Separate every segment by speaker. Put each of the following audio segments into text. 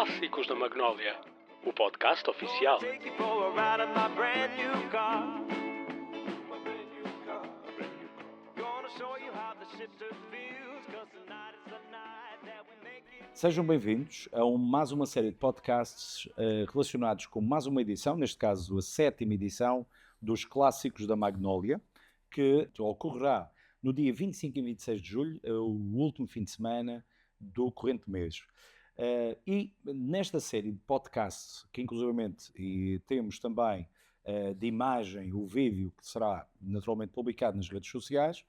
Speaker 1: Clássicos da Magnólia, o podcast oficial.
Speaker 2: Sejam bem-vindos a mais uma série de podcasts relacionados com mais uma edição, neste caso a 7ª edição dos Clássicos da Magnólia, que ocorrerá no dia 25 e 26 de julho, o último fim de semana do corrente mês. E nesta série de podcasts, que inclusivamente temos também de imagem o vídeo que será naturalmente publicado nas redes sociais,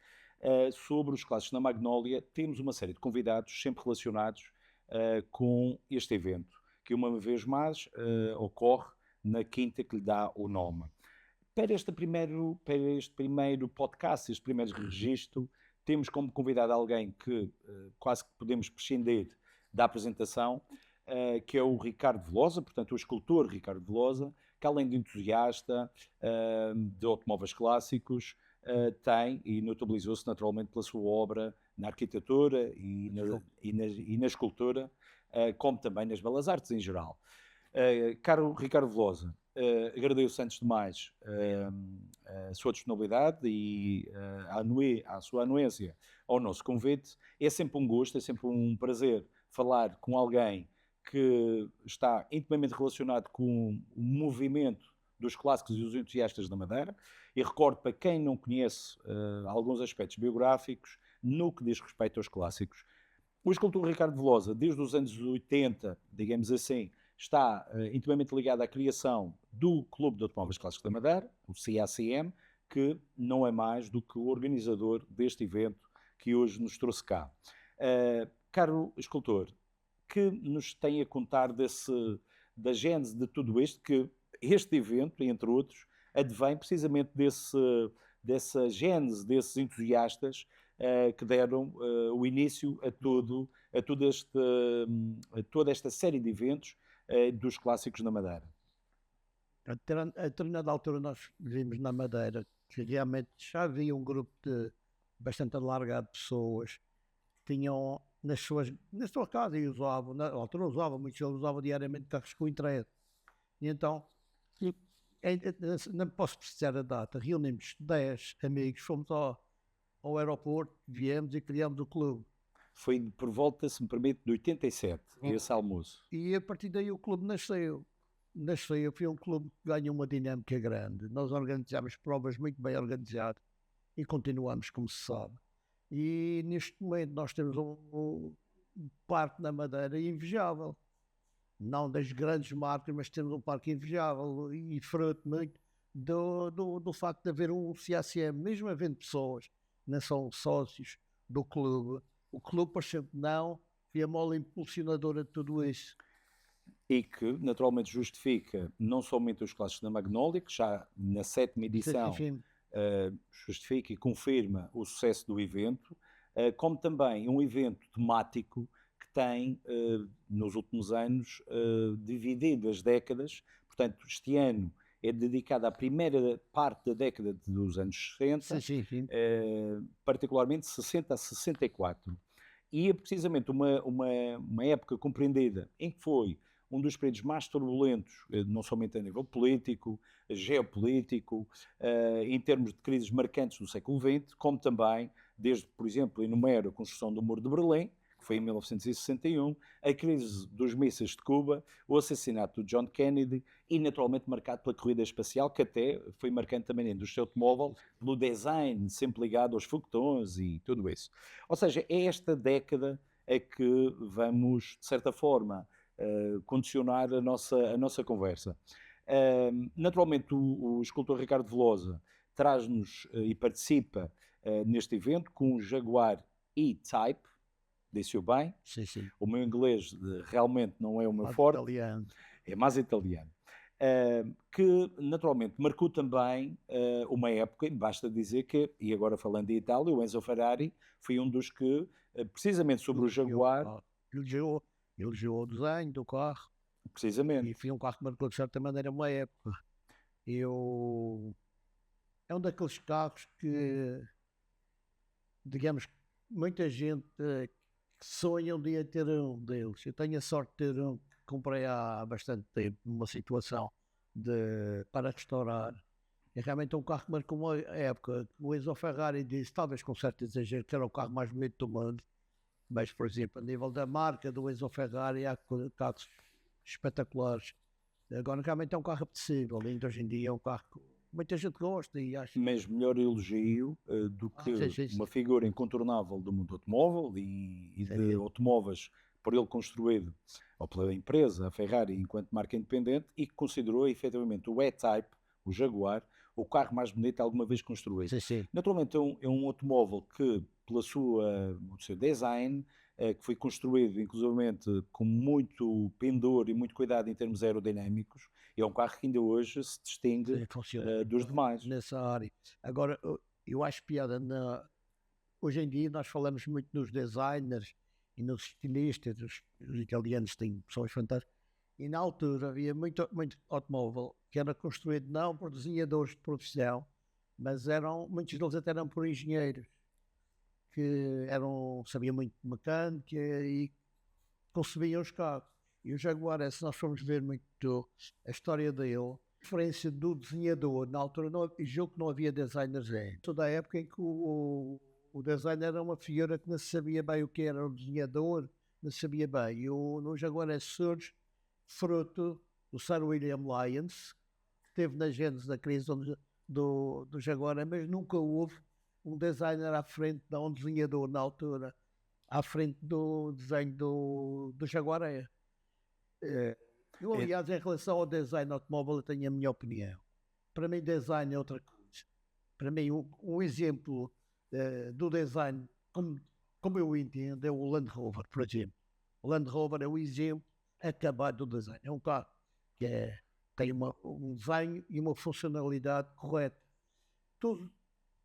Speaker 2: sobre os Clássicos da Magnólia, temos uma série de convidados sempre relacionados com este evento, que uma vez mais ocorre na quinta que lhe dá o nome. Para este primeiro podcast, este primeiro registro, temos como convidado alguém que quase que podemos prescindir da apresentação, que é o Ricardo Velosa, portanto o escultor Ricardo Velosa, que além de entusiasta de automóveis clássicos, tem e notabilizou-se naturalmente pela sua obra na arquitetura e na escultura, como também nas belas artes em geral. Caro Ricardo Velosa, agradeço antes de mais a sua disponibilidade e a sua anuência ao nosso convite. É sempre um gosto, é sempre um prazer falar com alguém que está intimamente relacionado com o movimento dos clássicos e os entusiastas da Madeira. E recordo para quem não conhece alguns aspectos biográficos no que diz respeito aos clássicos. O escultor Ricardo Velosa, desde os anos 80, digamos assim, está intimamente ligado à criação do Clube de Automóveis Clássicos da Madeira, o CACM, que não é mais do que o organizador deste evento que hoje nos trouxe cá. Caro escultor, que nos tem a contar da gênese de tudo isto, que este evento, entre outros, advém precisamente dessa gênese desses entusiastas que deram o início a toda esta série de eventos dos clássicos na Madeira.
Speaker 3: A determinada altura nós vimos na Madeira que realmente já havia um grupo de bastante alargado de pessoas que tinham na sua casa e usavam, na altura muitos usavam diariamente carros com entrega. E então, não posso precisar a data, reunimos 10 amigos, fomos ao aeroporto, viemos e criámos o clube.
Speaker 2: Foi por volta, se me permite, de 87, esse almoço.
Speaker 3: E a partir daí o clube nasceu. Foi um clube que ganhou uma dinâmica grande. Nós organizámos provas muito bem organizadas e continuamos, como se sabe. E neste momento nós temos um parque na Madeira invejável. Não das grandes marcas, mas temos um parque invejável e fruto muito do facto de haver um CACM, mesmo havendo pessoas que não são sócios do clube. O clube, por exemplo, não foi a mola impulsionadora de tudo isso.
Speaker 2: E que, naturalmente, justifica não somente os clássicos da Magnólia, que já na 7ª edição justifica e confirma o sucesso do evento, como também um evento temático que tem, nos últimos anos, dividido as décadas. Portanto, este ano é dedicado à primeira parte da década dos anos 60, particularmente 60 a 64. E é precisamente uma época compreendida em que foi um dos períodos mais turbulentos, não somente a nível político, geopolítico, em termos de crises marcantes do século XX, como também, desde, por exemplo, enumero a construção do Muro de Berlim, que foi em 1961, a crise dos mísseis de Cuba, o assassinato de John Kennedy e, naturalmente, marcado pela corrida espacial, que até foi marcante também na indústria automóvel, pelo design sempre ligado aos foguetões e tudo isso. Ou seja, é esta década a que vamos, de certa forma, condicionar a nossa conversa. Naturalmente, o escultor Ricardo Velosa traz-nos e participa neste evento com um Jaguar E-Type, disse-o bem.
Speaker 3: Sim.
Speaker 2: O meu inglês realmente não é o meu forte,
Speaker 3: italiano.
Speaker 2: É mais italiano. Que naturalmente marcou também uma época, basta dizer que, e agora falando de Itália, o Enzo Ferrari foi um dos que, precisamente sobre o Jaguar...
Speaker 3: Elogiou o desenho do carro.
Speaker 2: Precisamente.
Speaker 3: E foi um carro que marcou de certa maneira uma época. É um daqueles carros que, digamos, muita gente sonha um dia ter um deles. Eu tenho a sorte de ter um comprei há bastante tempo, numa situação para restaurar. E realmente é um carro que marcou uma época. O Enzo Ferrari disse, talvez com certo exagero, que era o carro mais bonito do mundo. Mas, por exemplo, a nível da marca do Enzo Ferrari, há carros espetaculares. Agora, realmente é um carro apetecível. Ainda hoje em dia é um carro que muita gente gosta e acha.
Speaker 2: Mas melhor elogio do que
Speaker 3: Sim.
Speaker 2: uma figura incontornável do mundo automóvel e de
Speaker 3: Sim.
Speaker 2: automóveis por ele construído, ou pela empresa, a Ferrari, enquanto marca independente, e que considerou efetivamente o E-Type, o Jaguar, o carro mais bonito alguma vez construído.
Speaker 3: Sim.
Speaker 2: Naturalmente é um automóvel que, pelo seu design, que foi construído inclusivamente com muito pendor e muito cuidado em termos aerodinâmicos, é um carro que ainda hoje se distingue
Speaker 3: Sim, funciona
Speaker 2: dos demais.
Speaker 3: nessa área. Agora, eu acho piada hoje em dia nós falamos muito nos designers e nos estilistas, os italianos têm pessoas fantásticas, e na altura havia muito automóvel que era construído não por desenhadores de profissão, mas muitos deles até eram por engenheiros, que sabiam muito de mecânica e concebiam os carros. E o Jaguar, se nós formos ver muito a história dele, a diferença do desenhador, na altura, julgo que não havia designers ainda. Toda a época em que o designer era uma figura que não sabia bem o que era o desenhador, não sabia bem. E no Jaguar surge fruto do Sir William Lyons, que esteve na gênese da crise do Jaguar, mas nunca houve um designer à frente, não um desenhador na altura, à frente do desenho do Jaguar. Eu, aliás, em relação ao design automóvel, eu tenho a minha opinião. Para mim, design é outra coisa. Para mim, um exemplo do design, como eu entendo, é o Land Rover, por exemplo. O Land Rover é o exemplo acabado do design. É um carro que tem um design e uma funcionalidade correta.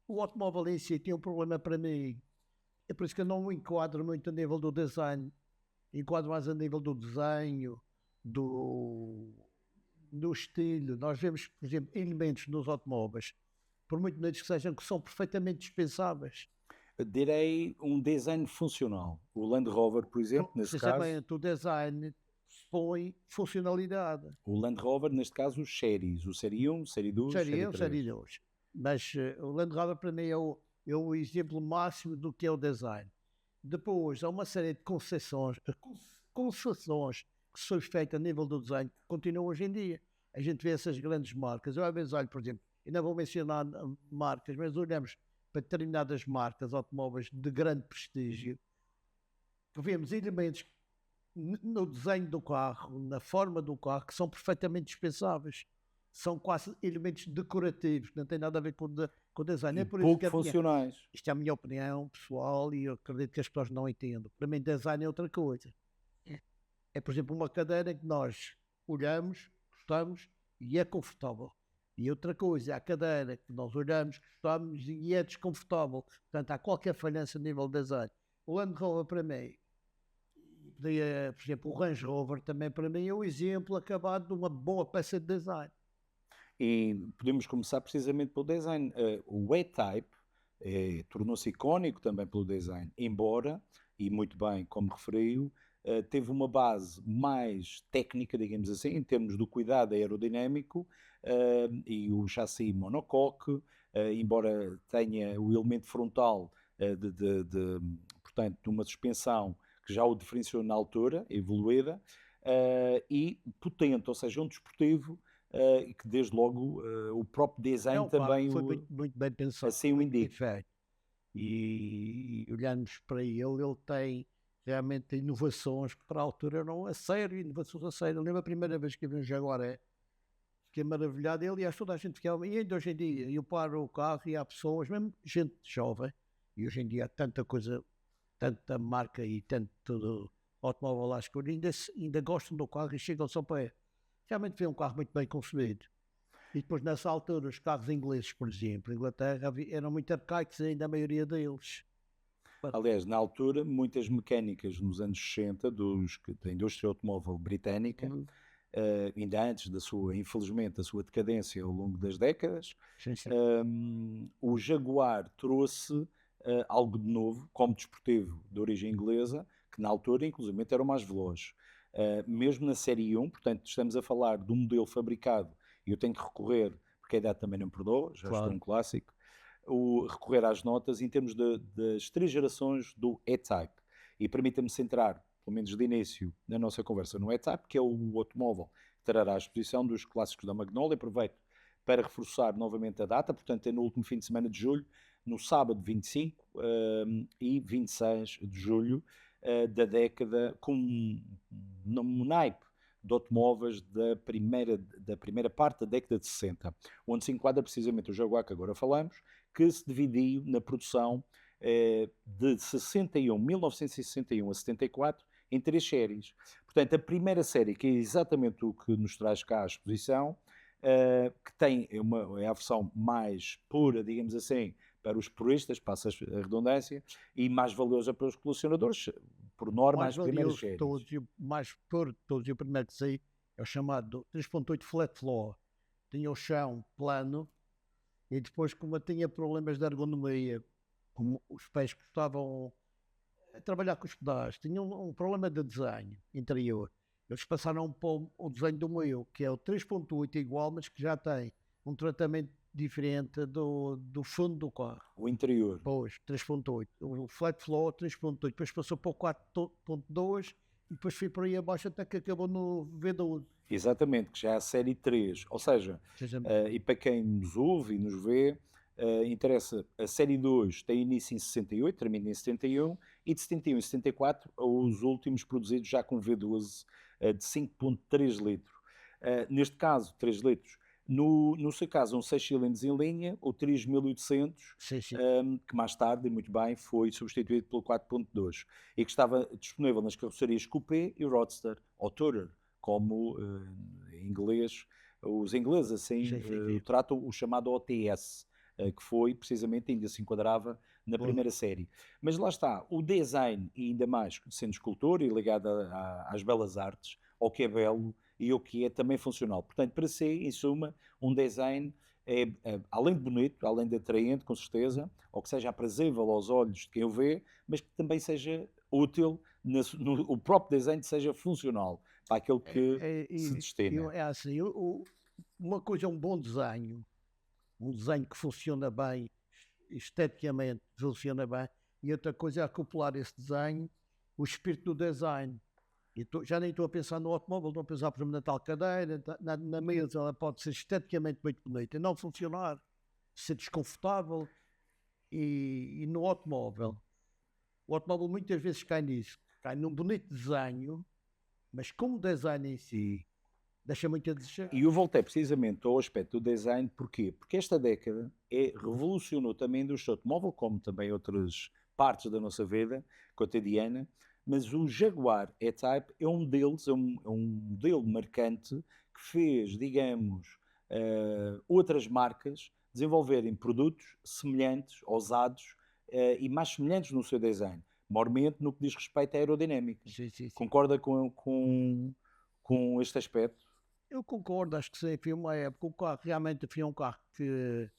Speaker 3: O automóvel em si tem um problema para mim. É por isso que eu não o enquadro muito a nível do design. Enquadro mais a nível do desenho, do estilo. Nós vemos, por exemplo, elementos nos automóveis, por muito bonitos que sejam, que são perfeitamente dispensáveis.
Speaker 2: Direi um design funcional. O Land Rover, por exemplo, nesse caso.
Speaker 3: Precisamente o design põe funcionalidade.
Speaker 2: O Land Rover, neste caso, os séries. O série 1, série 2, série 3.
Speaker 3: Série 2. Mas o Land Rover para mim é o exemplo máximo do que é o design. Depois, há uma série de concessões que são feitas a nível do design que continuam hoje em dia. A gente vê essas grandes marcas. Eu às vezes olho, por exemplo, e não vou mencionar marcas, mas olhamos para determinadas marcas automóveis de grande prestígio, que vemos elementos no desenho do carro, na forma do carro, que são perfeitamente dispensáveis. São quase elementos decorativos, que não têm nada a ver com o design. É por isso
Speaker 2: pouco funcionais.
Speaker 3: Isto é a minha opinião pessoal e eu acredito que as pessoas não entendam. Para mim, design é outra coisa. É, por exemplo, uma cadeira que nós olhamos, gostamos e é confortável. E outra coisa, a cadeira que nós olhamos, gostamos e é desconfortável. Portanto, há qualquer falhança a nível de design. O Land Rover, para mim, por exemplo, o Range Rover também, para mim, é o exemplo acabado de uma boa peça de design.
Speaker 2: E podemos começar precisamente pelo design. O E-Type tornou-se icónico também pelo design, embora, e muito bem como referiu, teve uma base mais técnica, digamos assim, em termos do cuidado aerodinâmico e o chassi monocoque, embora tenha o elemento frontal portanto, de uma suspensão que já o diferenciou na altura, evoluída, e potente, ou seja, um desportivo e que desde logo o próprio design também
Speaker 3: foi muito bem pensado,
Speaker 2: assim o indica.
Speaker 3: E olhando para ele tem realmente inovações que para a altura não a sério, inovações a sério. Eu lembro a primeira vez que vi um Jaguar, fiquei maravilhado. E aliás, toda a gente ficava, e ainda hoje em dia, eu paro o carro e há pessoas, mesmo gente jovem, e hoje em dia há tanta coisa, tanta marca e tanto automóvel à escolha, ainda gostam do carro e chegam só para realmente foi um carro muito bem concebido. E depois, nessa altura, os carros ingleses, por exemplo, Inglaterra, eram muito arcaicos ainda, a maioria deles.
Speaker 2: Aliás, na altura, muitas mecânicas nos anos 60 da indústria automóvel britânica, ainda antes infelizmente, da sua decadência ao longo das décadas, o Jaguar trouxe algo de novo, como desportivo de origem inglesa, que na altura, inclusive, era o mais veloz. mesmo na série 1, portanto, estamos a falar de um modelo fabricado e eu tenho que recorrer, porque a idade também não perdoa, já estou
Speaker 3: Claro.
Speaker 2: um clássico, recorrer às notas em termos das 3 gerações do E-Type. E permita-me centrar, pelo menos de início, na nossa conversa no E-Type, que é o automóvel que trará a exposição dos clássicos da Magnolia. Aproveito para reforçar novamente a data, portanto é no último fim de semana de julho, no sábado 25 e 26 de julho da década, com um naipe de automóveis da primeira parte da década de 60, onde se enquadra precisamente o Jaguar que agora falamos, que se dividiu na produção de 1961 a 74 em 3 séries. Portanto, a primeira série, que é exatamente o que nos traz cá à exposição, que é a versão mais pura, digamos assim, para os puristas, passa a redundância, e mais valiosa para os colecionadores, por norma,
Speaker 3: Mais
Speaker 2: as primeiras
Speaker 3: valioso de
Speaker 2: séries.
Speaker 3: todos, e o mais puro de todos, e o primeiro que saí é o chamado 3.8 Flat Floor. Tinha o chão plano e depois, como tinha problemas de ergonomia, como os pés gostavam a trabalhar com os pedais, tinha um problema de desenho interior. Eles passaram para o desenho do meu, que é o 3.8 igual, mas que já tem um tratamento diferente do fundo do carro.
Speaker 2: O interior.
Speaker 3: Pois, 3.8. O Flat Floor 3.8. Depois passou para o 4.2 e depois foi por aí abaixo até que acabou no V12.
Speaker 2: Exatamente, que já é a série 3. Ou seja, e para quem nos ouve e nos vê, interessa, a série 2 tem início em 68, termina em 71, e de 71 e 74 os últimos produzidos já com V12 de 5.3 litros. Neste caso, 3 litros. No seu caso, um 6 cilindros em linha, o 3800, que mais tarde, e muito bem, foi substituído pelo 4.2 e que estava disponível nas carrocerias Coupé e Roadster, ou Tourer, como em inglês, os ingleses assim tratam o chamado OTS, que foi precisamente, ainda se enquadrava na primeira série. Mas lá está, o design, e ainda mais sendo escultor e ligado às belas artes, ao que é belo e o que é também funcional. Portanto, para si, em suma, um design além de bonito, além de atraente, com certeza, ou que seja aprazível aos olhos de quem o vê, mas que também seja útil, o próprio design seja funcional para aquele que se destina.
Speaker 3: É assim, uma coisa é um bom desenho, um desenho que funciona bem, esteticamente funciona bem, e outra coisa é acoplar esse desenho, o espírito do design. Já nem estou a pensar no automóvel, estou a pensar, por exemplo, na tal cadeira, na mesa, ela pode ser esteticamente muito bonita e não funcionar, ser desconfortável. E no automóvel, o automóvel muitas vezes cai nisso, cai num bonito desenho, mas como o design em si deixa muito a desejar.
Speaker 2: E eu voltei precisamente ao aspecto do design, porquê? Porque esta década revolucionou também o automóvel, como também outras partes da nossa vida cotidiana, mas o Jaguar E-Type é um deles, é um modelo marcante que fez, digamos, outras marcas desenvolverem produtos semelhantes, ousados e mais semelhantes no seu design, maiormente no que diz respeito à aerodinâmica.
Speaker 3: Sim.
Speaker 2: Concorda com este aspecto?
Speaker 3: Eu concordo, acho que sim, foi uma época, o carro realmente foi um carro que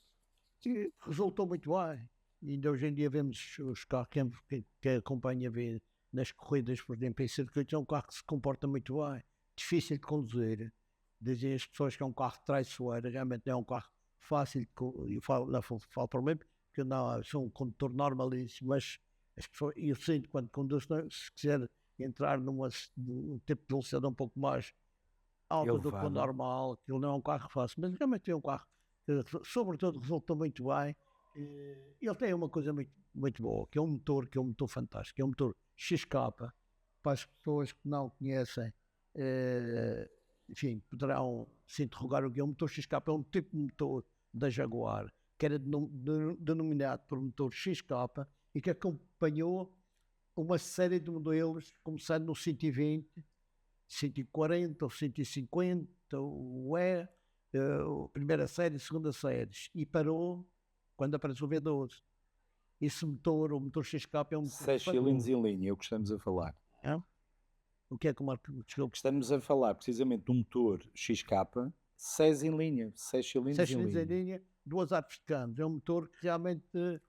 Speaker 3: resultou muito bem. E ainda hoje em dia vemos os carros que acompanha ver nas corridas, por exemplo, em circuitos, é um carro que se comporta muito bem, difícil de conduzir. Dizem as pessoas que é um carro traiçoeiro, realmente não é um carro fácil de eu falo para mim, porque não, sou um condutor normalíssimo, mas as pessoas, eu sinto quando conduzo, se quiser entrar num tipo de velocidade um pouco mais alta do que o normal, aquilo não é um carro fácil, mas realmente é um carro que, sobretudo, resulta muito bem. Ele tem uma coisa muito boa, que é um motor fantástico, que é um motor XK, para as pessoas que não conhecem, enfim, poderão se interrogar o que é um motor XK, é um tipo de motor da Jaguar, que era denominado por motor XK e que acompanhou uma série de modelos, começando no 120, 140 ou 150, o E, primeira série, segunda série, e parou quando apareceu o V12. Esse motor, o motor XK, é um motor
Speaker 2: 6 cilindros em linha, é o que estamos a falar.
Speaker 3: É? O que é que o Marco desculpa?
Speaker 2: Estamos a falar precisamente de um motor XK, 6 em linha, 6 cilindros
Speaker 3: 6 cilindros em linha, 2 árvores de câmbio. É um motor que realmente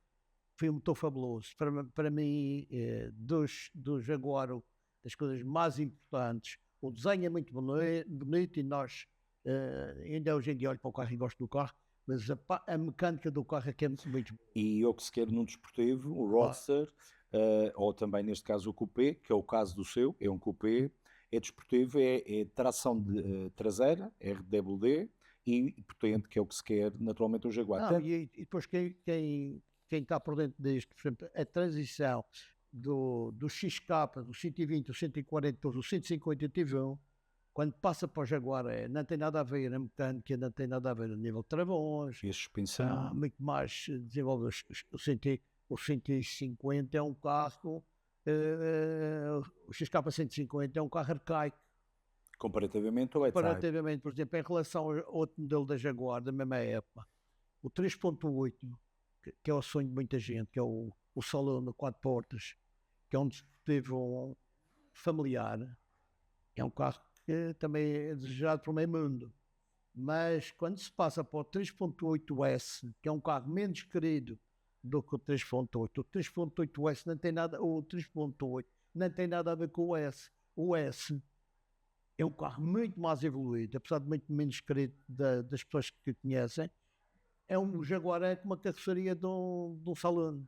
Speaker 3: foi um motor fabuloso. Para mim, do Jaguar, das coisas mais importantes, o desenho é muito bonito e nós, ainda hoje em dia olho para o carro e gosto do carro, mas a mecânica do carro é que é muito boa.
Speaker 2: E o que se quer num desportivo, o
Speaker 3: Claro.
Speaker 2: Roadster, ou também neste caso o Coupé, que é o caso do seu, é um Coupé, é desportivo, é tração traseira, RWD, e potente, que é o que se quer naturalmente um Jaguar.
Speaker 3: Não, e depois quem está por dentro disto, por exemplo, a transição do XK, do 120, do 140, do 150 TV1, quando passa para o Jaguar, não tem nada a ver a mecânica, não tem nada a ver a nível de travões,
Speaker 2: E a suspensão,
Speaker 3: muito mais desenvolvido. O 150 é um carro, o XK 150 é um carro arcaico,
Speaker 2: comparativamente ao E-Type.
Speaker 3: comparativamente, por exemplo, em relação a outro modelo da Jaguar, da mesma época, o 3.8, que é o sonho de muita gente, que é o salão de 4 portas, que é um desportivo familiar, é um carro que também é desejado pelo meio mundo. Mas quando se passa para o 3.8S, que é um carro menos querido do que o 3.8, o 3.8S não tem nada, o 3.8 não tem nada a ver com o S. O S é um carro muito mais evoluído, apesar de muito menos querido das pessoas que conhecem. É um Jaguar com uma carroceria de um salão,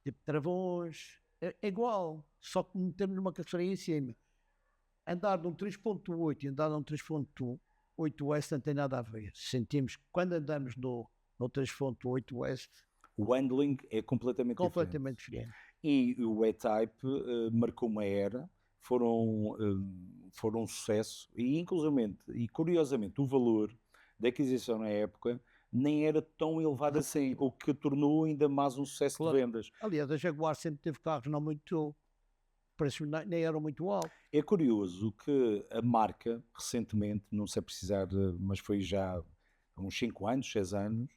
Speaker 3: tipo travões, é igual, só que metemos uma carroceria em cima. Andar num 3.8 e andar num 3.8S não tem nada a ver. Sentimos que quando andamos no 3.8S,
Speaker 2: o handling é completamente
Speaker 3: diferente.
Speaker 2: E o E-Type marcou uma era, foram um sucesso, e inclusivamente, e curiosamente, o valor da aquisição na época nem era tão elevado assim, o que tornou ainda mais um sucesso de vendas.
Speaker 3: Aliás, a Jaguar sempre teve carros não muito, preços nem eram muito altos.
Speaker 2: É curioso que a marca, recentemente, não sei precisar, mas foi já há uns 5 anos, 6 anos,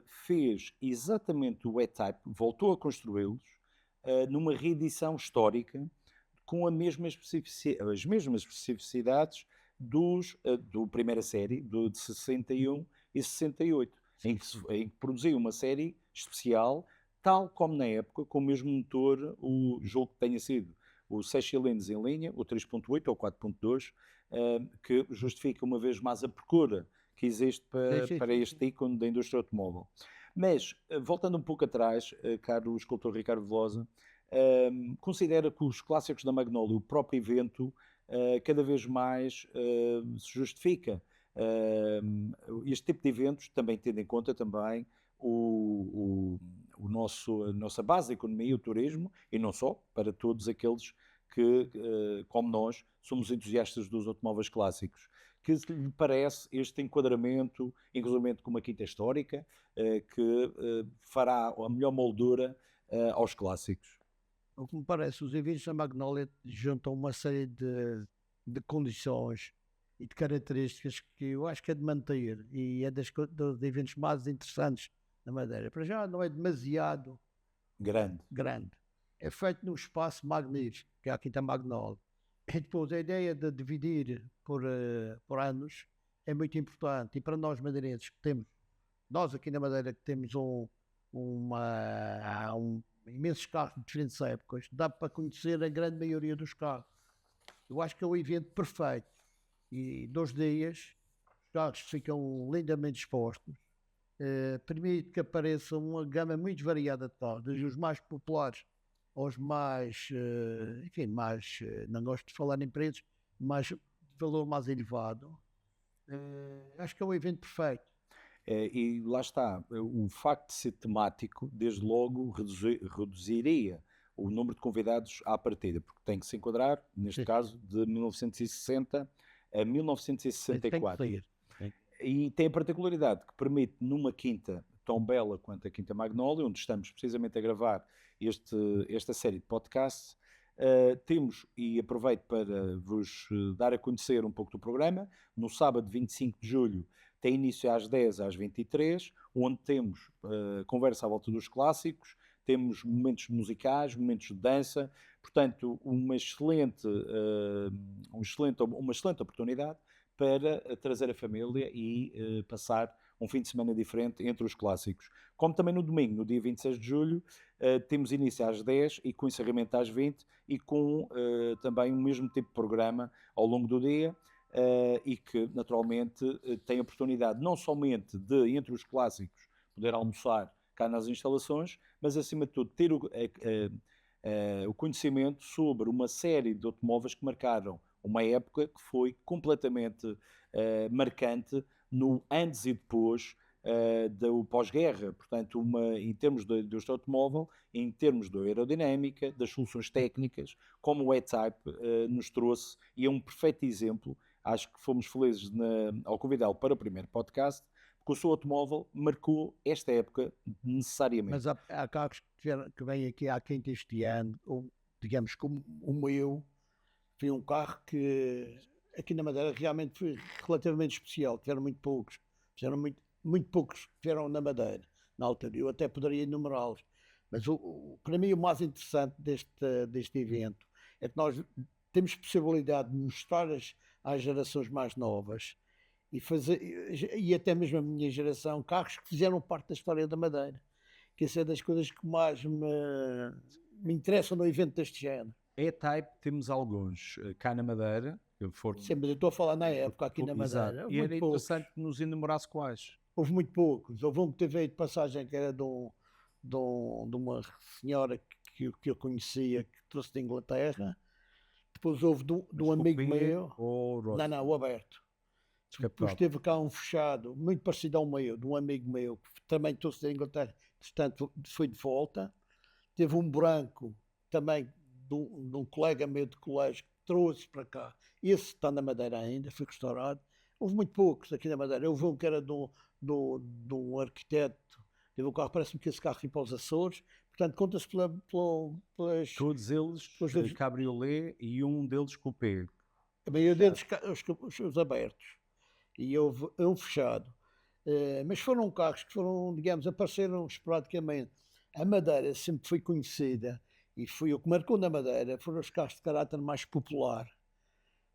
Speaker 2: fez exatamente o E-Type, voltou a construí-los, numa reedição histórica, com as mesmas especificidades do primeira série, de 61 e 68, em que produziu uma série especial, tal como na época, com o mesmo motor, o jogo que tenha sido o 6 cilindros em linha, o 3.8 ou 4.2, que justifica uma vez mais a procura que existe para este ícone da indústria automóvel. Mas, voltando um pouco atrás, caro escultor Ricardo Velosa, considera que os clássicos da Magnolia, o próprio evento, cada vez mais se justifica este tipo de eventos, também tendo em conta também a nossa base da economia, o turismo, e não só, para todos aqueles que, como nós, somos entusiastas dos automóveis clássicos. Que lhe parece este enquadramento, inclusive com uma quinta histórica, que fará a melhor moldura aos clássicos?
Speaker 3: O que me parece, os eventos da Magnolia juntam uma série de condições e de características que eu acho que é de manter, e é dos eventos mais interessantes na Madeira. Para já não é demasiado grande. É feito num espaço magnífico, que é a Quinta Magnolia. E depois a ideia de dividir por anos é muito importante. E para nós madeirenses que temos, nós aqui na Madeira que temos imensos carros de diferentes épocas, dá para conhecer a grande maioria dos carros. Eu acho que é o evento perfeito. E 2 dias, os carros ficam lindamente expostos. Permite que apareça uma gama muito variada de carros, desde os mais populares aos mais, não gosto de falar em preços, mas de valor mais elevado. Acho que é o evento perfeito.
Speaker 2: E lá está, o facto de ser temático, desde logo, reduziria o número de convidados à partida, porque tem que se enquadrar, neste caso, de 1960 a 1964. E tem a particularidade que permite, numa quinta tão bela quanto a Quinta Magnolia, onde estamos precisamente a gravar esta série de podcasts, temos, e aproveito para vos dar a conhecer um pouco do programa, no sábado 25 de julho tem início às 10 às 23, onde temos conversa à volta dos clássicos, temos momentos musicais, momentos de dança, portanto uma excelente oportunidade para trazer a família e passar um fim de semana diferente entre os clássicos. Como também no domingo, no dia 26 de julho, temos início às 10 e com encerramento às 20 e com também o mesmo tipo de programa ao longo do dia. E que naturalmente tem a oportunidade não somente de, entre os clássicos, poder almoçar cá nas instalações, mas acima de tudo ter o conhecimento sobre uma série de automóveis que marcaram uma época que foi completamente marcante no antes e depois do pós-guerra. Portanto, em termos deste automóvel, em termos da aerodinâmica, das soluções técnicas, como o E-Type nos trouxe, e é um perfeito exemplo. Acho que fomos felizes ao convidá-lo para o primeiro podcast, porque o seu automóvel marcou esta época necessariamente.
Speaker 3: Mas há carros que vêm aqui à quinta este ano, ou, digamos como o meu, foi um carro que aqui na Madeira realmente foi relativamente especial. Tiveram muito poucos, fizeram muito poucos vieram na Madeira na altura. Eu até poderia enumerá-los, mas para mim o mais interessante deste evento é que nós temos possibilidade de mostrar às gerações mais novas e até mesmo a minha geração, carros que fizeram parte da história da Madeira, que essa é das coisas que mais me interessam no evento deste género.
Speaker 2: E-Type temos alguns cá na Madeira, que foram...
Speaker 3: Sim, mas eu estou a falar na época aqui na Madeira.
Speaker 2: Exato. E era interessante que nos enumerasse quais.
Speaker 3: Houve muito poucos. Houve um que teve aí de passagem que era de uma senhora que eu conhecia, que trouxe de Inglaterra. Depois houve de um amigo meu. Não, o aberto. Depois teve cá um fechado, muito parecido ao meu, de um amigo meu, que também trouxe da Inglaterra, portanto foi de volta. Teve um branco, também de um colega meu de colégio, que trouxe para cá. Esse está na Madeira ainda, foi restaurado. Houve muito poucos aqui na Madeira. Houve um que era de um arquiteto, teve um carro, parece-me que esse carro ia para os Açores. Portanto, conta-se pelas...
Speaker 2: Todos eles cabriolé e um deles coupé.
Speaker 3: A maioria deles os abertos. E houve um fechado. Mas foram carros que foram, digamos, apareceram esporadicamente. A Madeira sempre foi conhecida, e foi o que marcou na Madeira, foram os carros de caráter mais popular.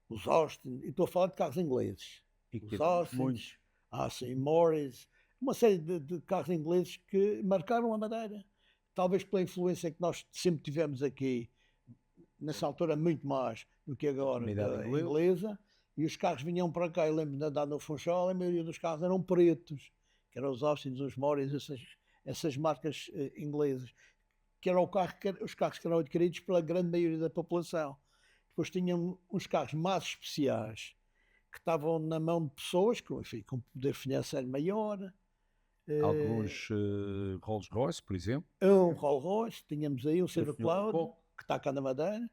Speaker 3: Os Austin, e estou a falar de carros ingleses. Os Austin, sim, Morris, uma série de carros ingleses que marcaram a Madeira. Talvez pela influência que nós sempre tivemos aqui, nessa altura muito mais do que agora, da inglesa. E os carros vinham para cá. Eu lembro de andar no Funchal, a maioria dos carros eram pretos, que eram os Austin, os Morris, essas marcas inglesas, que era os carros que eram adquiridos pela grande maioria da população. Depois tinham uns carros mais especiais, que estavam na mão de pessoas enfim, com poder financeiro maior.
Speaker 2: Alguns Rolls Royce, por exemplo.
Speaker 3: Um Rolls Royce, tínhamos aí um Silver Cloud, que está cá na Madeira.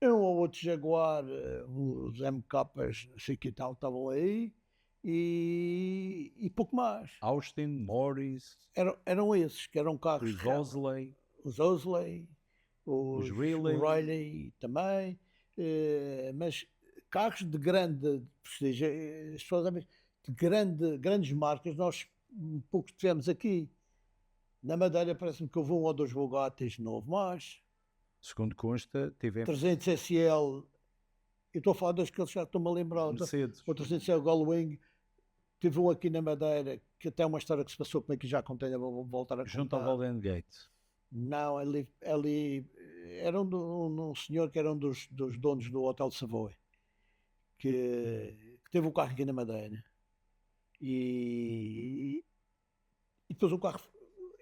Speaker 3: Um ou outro Jaguar, os MKs, sei que tal, estavam aí. E pouco mais.
Speaker 2: Austin, Morris.
Speaker 3: Eram esses, que eram carros. Os Osley, os Riley também. Mas carros de grande prestígio, de grandes marcas, nós poucos tivemos aqui. Na Madeira parece-me que houve um ou dois Bugattis, não houve mais.
Speaker 2: Segundo consta, tivemos...
Speaker 3: 300 SL, eu estou a falar dos que já estou-me a lembrar.
Speaker 2: Mercedes.
Speaker 3: O 300 SL Gullwing, tive um aqui na Madeira, que até é uma história que se passou comigo, que já contei, vou voltar a contar.
Speaker 2: Junto ao Golden Gate.
Speaker 3: Não, ali era um senhor que era um dos donos do Hotel Savoy, que teve um carro aqui na Madeira. E depois o carro,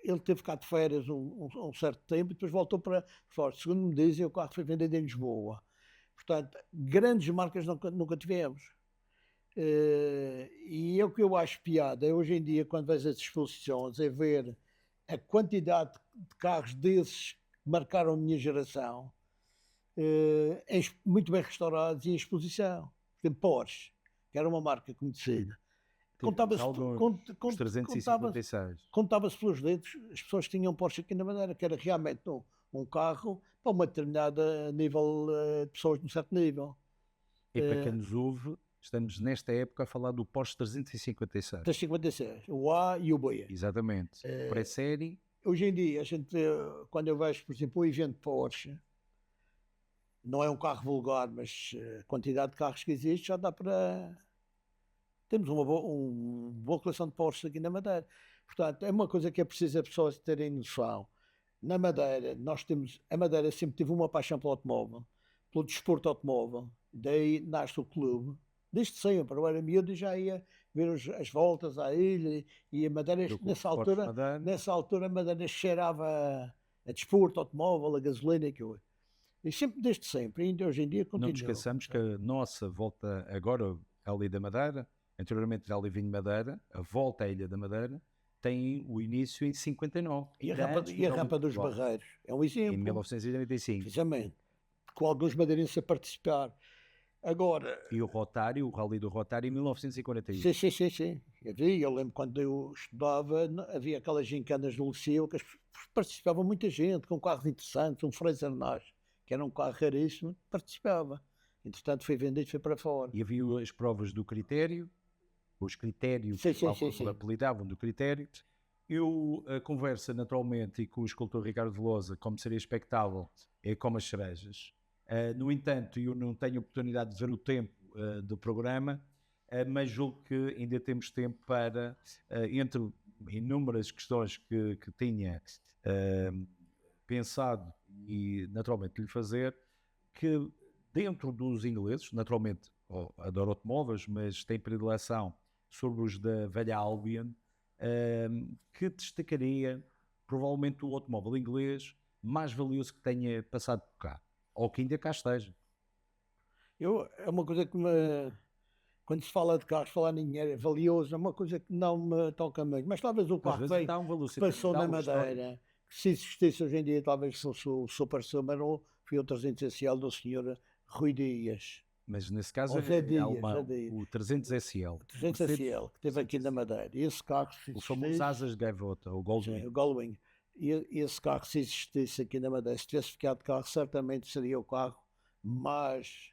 Speaker 3: ele teve cá de férias um certo tempo e depois voltou para fora. Segundo me dizem, o carro foi vendido em Lisboa. Portanto, grandes marcas nunca tivemos. E é o que eu acho piada, hoje em dia, quando vejo as exposições, é ver a quantidade de carros desses que marcaram a minha geração, muito bem restaurados e em exposição. Por exemplo, Porsche, que era uma marca conhecida. Contava-se pelos dedos as pessoas que tinham Porsche aqui na Madeira, que era realmente um carro para uma determinada nível de pessoas de um certo nível.
Speaker 2: E para quem nos ouve, estamos nesta época a falar do Porsche 356.
Speaker 3: 356, o A e o B.
Speaker 2: Exatamente. Pré-série.
Speaker 3: Hoje em dia, a gente vê, quando eu vejo, por exemplo, o evento Porsche, não é um carro vulgar, mas a quantidade de carros que existe já dá para temos uma boa coleção de Porsches aqui na Madeira. Portanto, é uma coisa que é preciso as pessoas terem noção. Na Madeira, a Madeira sempre teve uma paixão pelo automóvel, pelo desporto automóvel. Daí nasce o clube. Desde sempre, eu era miúdo e já ia ver as voltas à ilha e a Madeira,
Speaker 2: Do Clube de Esportes Madeira.
Speaker 3: nessa altura a Madeira cheirava a desporto automóvel, a gasolina que eu. E sempre, desde sempre, ainda hoje em dia continua.
Speaker 2: Não nos esqueçamos que a nossa volta agora à Ilha da Madeira, anteriormente já Livinho Madeira, a volta à Ilha da Madeira, tem o início em 59.
Speaker 3: E a rampa dos Barreiros é um exemplo.
Speaker 2: Em 1995.
Speaker 3: Precisamente. Com alguns madeirenses a participar. Agora...
Speaker 2: E o Rotário, o Rally do Rotário em 1941.
Speaker 3: Sim. Eu lembro quando eu estudava, havia aquelas gincanas no liceu que participava muita gente, com carros interessantes, um Fraser Nash, que era um carro raríssimo, participava. Entretanto foi vendido e foi para fora.
Speaker 2: E havia as provas do critério, os critérios que apelidavam do critério. Eu converso naturalmente e com o escultor Ricardo Velosa, como seria expectável, é como as cerejas. No entanto, eu não tenho oportunidade de ver o tempo do programa, mas julgo que ainda temos tempo para, entre inúmeras questões que tinha pensado e naturalmente lhe fazer, que dentro dos ingleses, naturalmente adoro automóveis, mas tem predileção sobre os da velha Albion, que destacaria provavelmente o automóvel inglês mais valioso que tenha passado por cá, ou que ainda cá esteja.
Speaker 3: É uma coisa que quando se fala de carros, falar em dinheiro é valioso, é uma coisa que não me toca muito. Mas talvez o carro que passou na Madeira, que se existisse hoje em dia, talvez fosse o Super Subaru, foi o 300 SL do Sr. Rui Dias.
Speaker 2: Mas nesse caso o 300 SL.
Speaker 3: O 300 SL, que teve aqui na Madeira. E esse carro,
Speaker 2: o famoso asas de gaivota, o Goldwing.
Speaker 3: Sim, o Goldwing. E esse carro, se existisse aqui na Madeira, se tivesse ficado de carro, certamente seria o carro mais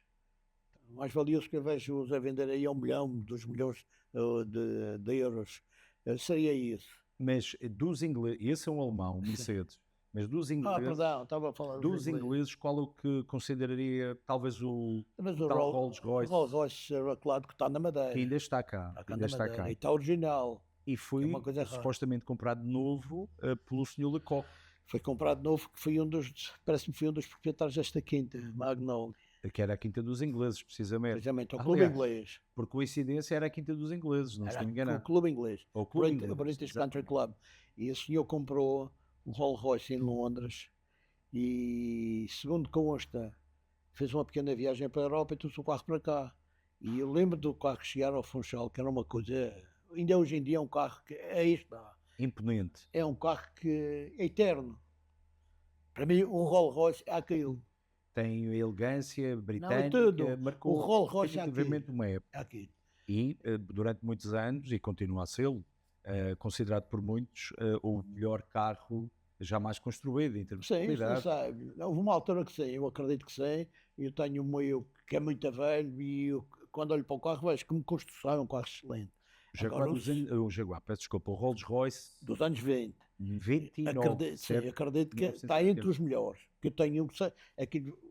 Speaker 3: valioso que eu vejo a vender aí a 1 milhão, 2 milhões de euros. Seria isso.
Speaker 2: Mas dos ingleses, esse é um alemão, Mercedes. Mas dos ingleses,
Speaker 3: estava a falar
Speaker 2: dos ingleses, qual é o que consideraria talvez o
Speaker 3: Rolls Royce? O Rolls Royce, claro, que está na Madeira.
Speaker 2: Que ainda está cá.
Speaker 3: E está original.
Speaker 2: E foi supostamente comprado novo pelo Sr. Lecoq.
Speaker 3: Foi comprado novo, que foi parece-me foi um dos proprietários desta quinta, Magnolia.
Speaker 2: Que era a quinta dos ingleses, precisamente.
Speaker 3: Precisamente, o clube inglês.
Speaker 2: Por coincidência era a quinta dos ingleses, não estou enganado.
Speaker 3: O clube inglês.
Speaker 2: O
Speaker 3: British Country Club. E o senhor comprou um Rolls Royce em Londres e, segundo consta, fez uma pequena viagem para a Europa e trouxe o carro para cá. E eu lembro do carro chegar ao Funchal, que era uma coisa... Ainda hoje em dia é um carro que é isto.
Speaker 2: Imponente.
Speaker 3: É um carro que é eterno. Para mim, um Rolls Royce é aquilo.
Speaker 2: Tem a elegância britânica, marcou
Speaker 3: o Rolls Royce
Speaker 2: definitivamente uma época. E durante muitos anos, e continua a ser, considerado por muitos o melhor carro jamais construído em termos de qualidade.
Speaker 3: Sim, sabe. Houve uma altura que sim, eu acredito que sim. Eu tenho o meu que é muito velho e eu, quando olho para o carro vejo como construção é um carro excelente.
Speaker 2: O Jaguar, peço desculpa, o Rolls Royce
Speaker 3: dos anos 20.
Speaker 2: 29.
Speaker 3: Acredito que está entre os melhores. Que eu tenho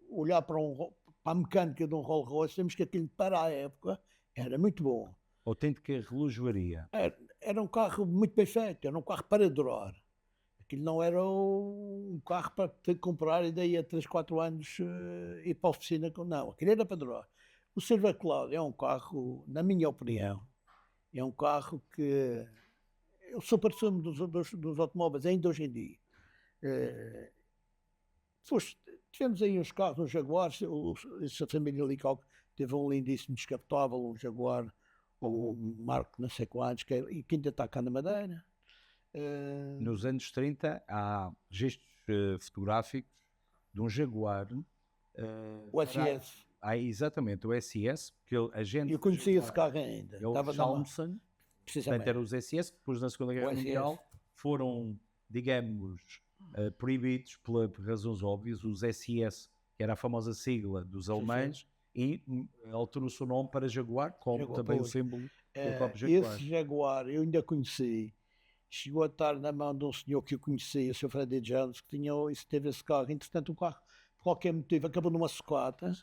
Speaker 3: olhar para a mecânica de um Rolls Royce, temos que aquilo para a época era muito bom.
Speaker 2: Autêntica relojoaria.
Speaker 3: Era um carro muito bem feito, era um carro para durar. Aquilo não era um carro para ter que comprar e daí a 3, 4 anos ir para a oficina. Não, aquilo era para durar. O Silver Cloud é um carro, na minha opinião, é um carro que é o super-sumo dos automóveis, ainda hoje em dia. Tivemos aí uns carros, uns Jaguars, essa família Lecoq teve um lindíssimo descapotável, um Jaguar, um Marco não sei quantos, que ainda está cá na Madeira.
Speaker 2: Nos anos 30 há registros fotográficos de um Jaguar.
Speaker 3: O SS.
Speaker 2: Exatamente, o SS, porque a gente...
Speaker 3: Eu conhecia esse carro ainda.
Speaker 2: É o Chalmson, portanto era os SS, que depois na Segunda Guerra Mundial foram, digamos, proibidos por razões óbvias, os SS, que era a famosa sigla dos alemães, e alterou-se o nome para Jaguar, como também o símbolo do próprio Jaguar.
Speaker 3: Esse Jaguar eu ainda conheci, chegou a estar na mão de um senhor que eu conhecia, o Sr. Freddy Jones, que teve esse carro. Entretanto, o carro, por qualquer motivo, acabou numa sucata,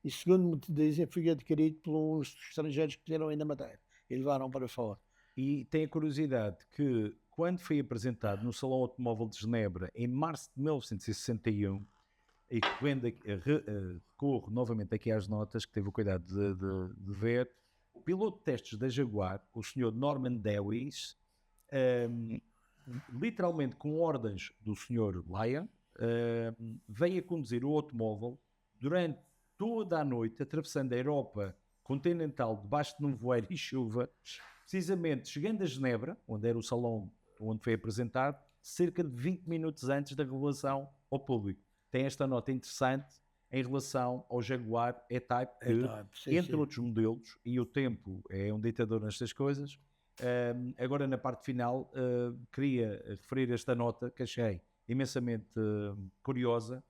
Speaker 3: e segundo me dizem, foi adquirido pelos estrangeiros que vieram aí na Madeira. e levaram para fora.
Speaker 2: E tem a curiosidade que, quando foi apresentado no Salão Automóvel de Genebra, em março de 1961, e que recorro novamente aqui às notas, que teve o cuidado de ver, o piloto de testes da Jaguar, o Sr. Norman Dewis, literalmente com ordens do Sr. Lyon, veio a conduzir o automóvel durante toda a noite, atravessando a Europa continental debaixo de nevoeiro e chuva, precisamente chegando a Genebra, onde era o salão onde foi apresentado, cerca de 20 minutos antes da revelação ao público. Tem esta nota interessante em relação ao Jaguar E-Type, que, entre outros modelos, e o tempo é um ditador nestas coisas. Agora, na parte final, queria referir esta nota que achei imensamente curiosa,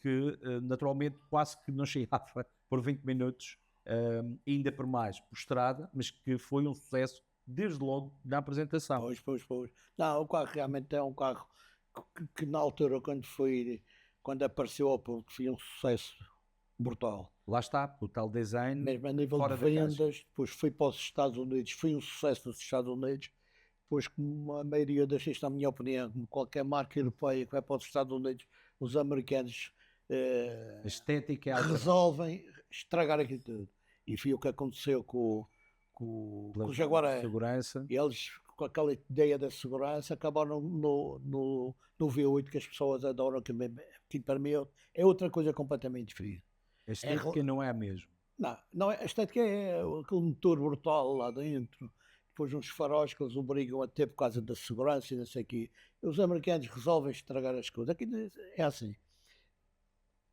Speaker 2: que naturalmente quase que não chegava por 20 minutos, ainda por mais por estrada, mas que foi um sucesso desde logo na apresentação.
Speaker 3: Pois. Não, o carro realmente é um carro que na altura, quando apareceu ao público, foi um sucesso brutal.
Speaker 2: Lá está, o tal design.
Speaker 3: Mesmo a nível
Speaker 2: fora
Speaker 3: de vendas, depois foi para os Estados Unidos, foi um sucesso nos Estados Unidos. Depois, como a maioria das, isto é a minha opinião, como qualquer marca europeia que vai para os Estados Unidos, os americanos
Speaker 2: a estética é
Speaker 3: resolvem estragar aquilo tudo. E foi o que aconteceu com o Jaguar.
Speaker 2: Segurança.
Speaker 3: E eles, com aquela ideia da segurança, acabaram no V8 que as pessoas adoram, que para mim é outra coisa completamente diferente.
Speaker 2: A estética não é a mesma.
Speaker 3: Não é, a estética é aquele motor brutal lá dentro, depois uns faróis que eles obrigam a ter por causa da segurança e não sei o quê. Os americanos resolvem estragar as coisas. Aqui é assim.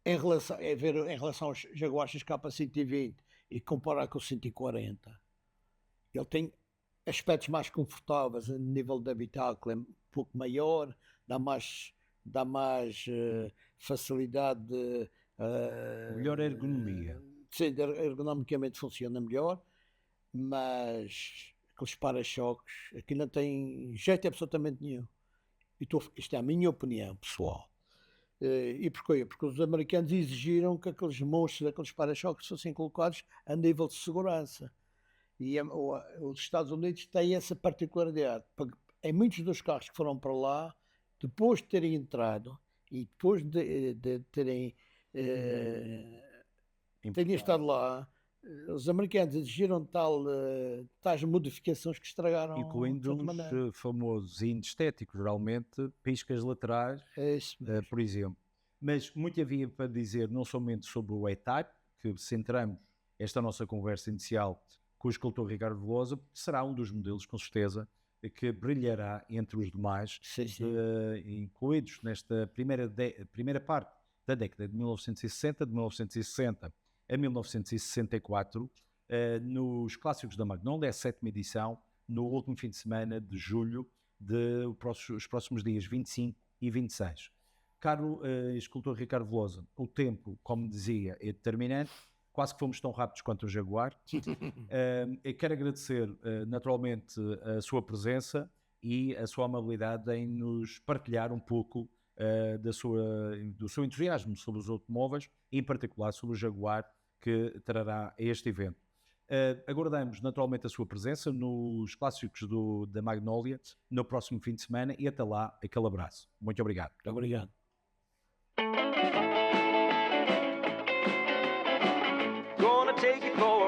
Speaker 3: Em relação aos Jaguar XK120 e comparar com o 140, ele tem aspectos mais confortáveis a nível de habitáculo, é um pouco maior, dá mais facilidade,
Speaker 2: melhor ergonomia.
Speaker 3: Sim, ergonomicamente funciona melhor, mas aqueles para-choques aqui não tem jeito absolutamente nenhum. Isto é a minha opinião pessoal. E porquê? Porque os americanos exigiram que aqueles monstros, aqueles para-choques fossem colocados a nível de segurança. E os Estados Unidos têm essa particularidade. Em muitos dos carros que foram para lá, depois de terem entrado e depois de terem estado lá, os americanos exigiram tais modificações que estragaram,
Speaker 2: incluindo uns famosos índices estéticos, geralmente piscas laterais, por exemplo. Mas muito havia para dizer, não somente sobre o E-Type, que centramos esta nossa conversa inicial com o escultor Ricardo Veloso, será um dos modelos, com certeza, que brilhará entre os demais, incluídos nesta primeira parte da década de 1960, de 1960 a 1964, nos clássicos da Magnolia, a 7ª edição, no último fim de semana de julho, os próximos dias 25 e 26. Caro escultor Ricardo Veloso, o tempo, como dizia, é determinante. Quase que fomos tão rápidos quanto o Jaguar. Eu quero agradecer naturalmente a sua presença e a sua amabilidade em nos partilhar um pouco do seu entusiasmo sobre os automóveis, em particular sobre o Jaguar que trará a este evento. Aguardamos naturalmente a sua presença nos clássicos da Magnolia no próximo fim de semana e até lá, aquele abraço. Muito obrigado.
Speaker 3: Muito obrigado.
Speaker 4: Take it for